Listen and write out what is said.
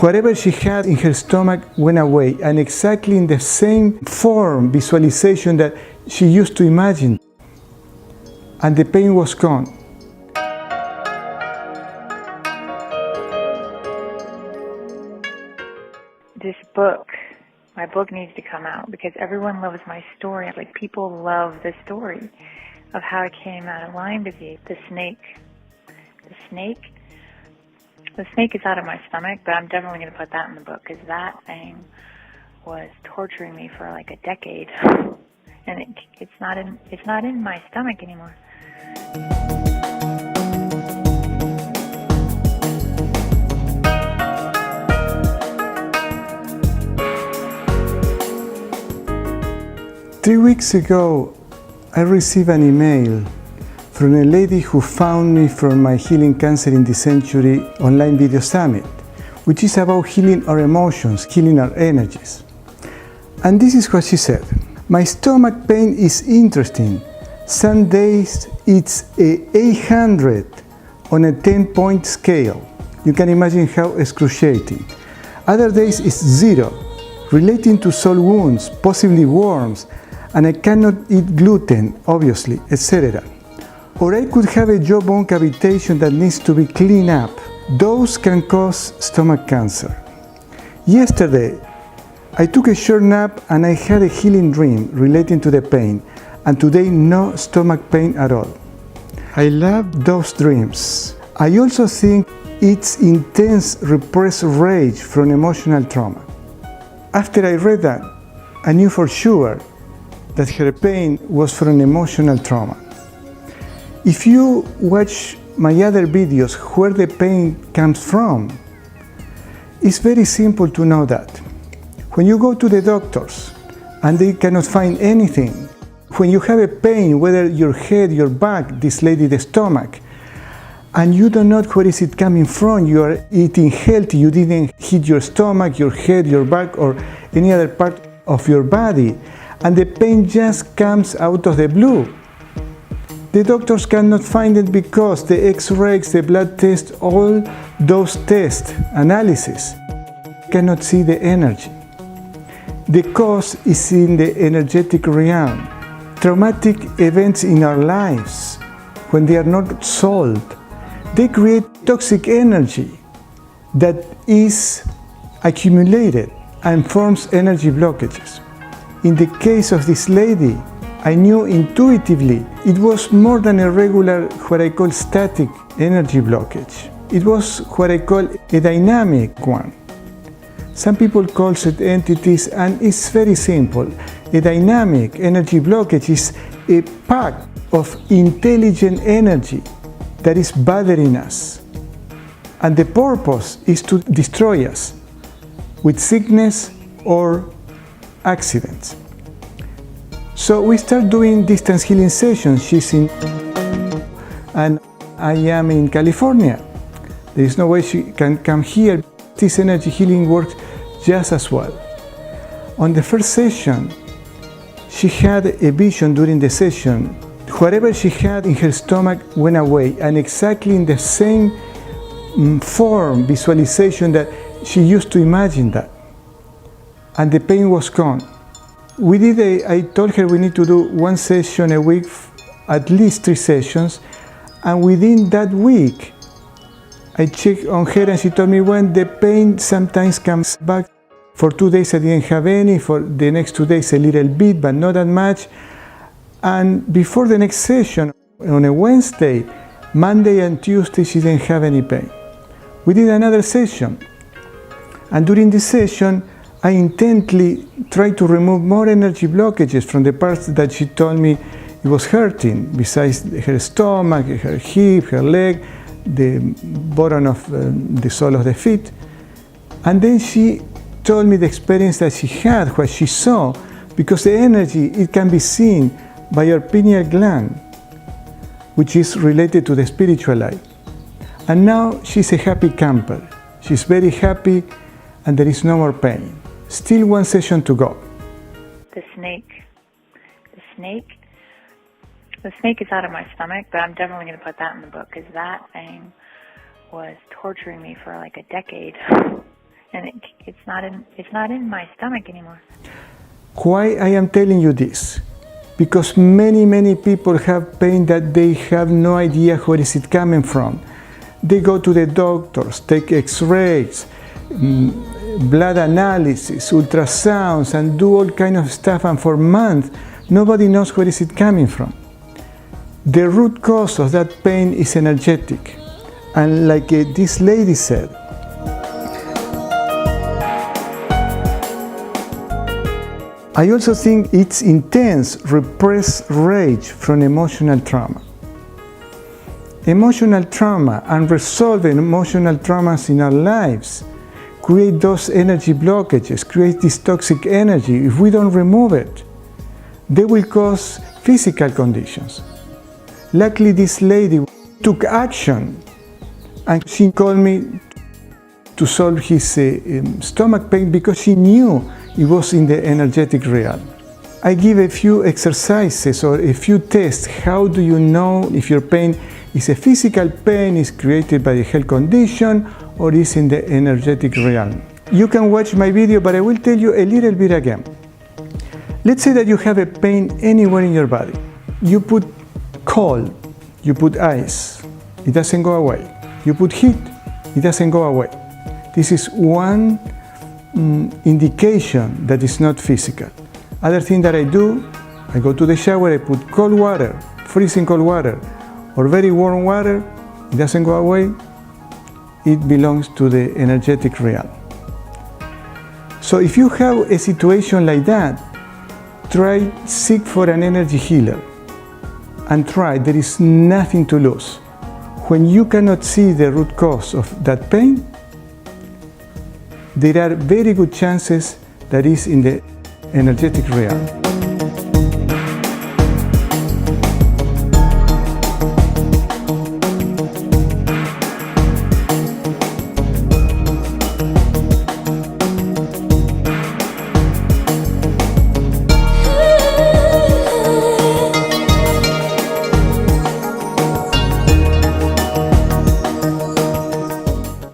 Whatever she had in her stomach went away, and exactly in the same form, visualization that she used to imagine. And the pain was gone. This book, my book needs to come out because everyone loves my story. Like, people love the story of how it came out of Lyme disease. The snake is out of my stomach, but I'm definitely going to put that in the book because that thing was torturing me for like a decade, and it's not in my stomach anymore. Three weeks ago, I received an email from a lady who found me from my Healing Cancer in this Century online video summit, which is about healing our emotions, healing our energies. And this is what she said. My stomach pain is interesting. Some days it's a 800 on a 10-point scale. You can imagine how excruciating. Other days it's 0, relating to soul wounds, possibly worms, and I cannot eat gluten, obviously, etc. Or I could have a jawbone cavitation that needs to be cleaned up. Those can cause stomach cancer. Yesterday, I took a short nap and I had a healing dream relating to the pain, and today no stomach pain at all. I love those dreams. I also think it's intense repressed rage from emotional trauma. After I read that, I knew for sure that her pain was from emotional trauma. If you watch my other videos where the pain comes from, it's very simple to know that. When you go to the doctors and they cannot find anything, when you have a pain, whether your head, your back, this lady the stomach, and you don't know where is it coming from, you are eating healthy, you didn't hit your stomach, your head, your back, or any other part of your body, and the pain just comes out of the blue. The doctors cannot find it because the X-rays, the blood tests, all those tests, analysis, cannot see the energy. The cause is in the energetic realm. Traumatic events in our lives, when they are not solved, they create toxic energy that is accumulated and forms energy blockages. In the case of this lady, I knew intuitively it was more than a regular, what I call static energy blockage. It was what I call a dynamic one. Some people call it entities, and it's very simple. A dynamic energy blockage is a pack of intelligent energy that is bothering us. And the purpose is to destroy us with sickness or accidents. So we start doing distance healing sessions. She's in, and I am in California. There is no way she can come here. This energy healing works just as well. On the first session, she had a vision during the session. Whatever she had in her stomach went away, and exactly in the same form, visualization that she used to imagine that. And the pain was gone. I told her we need to do one session a week, at least 3 sessions, and within that week, I checked on her and she told me when the pain sometimes comes back. For 2 days I didn't have any, for the next 2 days a little bit, but not that much. And before the next session, on a Wednesday, Monday and Tuesday, she didn't have any pain. We did another session, and during this session, I intently tried to remove more energy blockages from the parts that she told me it was hurting, besides her stomach, her hip, her leg, the bottom of the sole of the feet. And then she told me the experience that she had, what she saw, because the energy, it can be seen by your pineal gland, which is related to the spiritual life. And now she's a happy camper. She's very happy, and there is no more pain. Still 1 session to go. The snake is out of my stomach, but I'm definitely going to put that in the book because that thing was torturing me for like a decade, and it's not in my stomach anymore. Why I am telling you this? Because many people have pain that they have no idea where is it coming from. They go to the doctors, take x-rays, blood analysis, ultrasounds, and do all kind of stuff, and for months nobody knows where is it coming from. The root cause of that pain is energetic, and like this lady said, I also think it's intense, repressed rage from emotional trauma. Emotional trauma, unresolved emotional traumas in our lives, create those energy blockages, create this toxic energy. If we don't remove it, they will cause physical conditions. Luckily, this lady took action, and she called me to solve his stomach pain because she knew it was in the energetic realm. I give a few exercises or a few tests. How do you know if your pain is a physical pain, is created by a health condition, or is in the energetic realm? You can watch my video, but I will tell you a little bit again. Let's say that you have a pain anywhere in your body. You put cold, you put ice, it doesn't go away. You put heat, it doesn't go away. This is one indication that is not physical. Other thing that I do, I go to the shower, I put cold water, freezing cold water, or very warm water, it doesn't go away, it belongs to the energetic realm. So if you have a situation like that, seek for an energy healer, and there is nothing to lose. When you cannot see the root cause of that pain, there are very good chances that is in the energetic realm.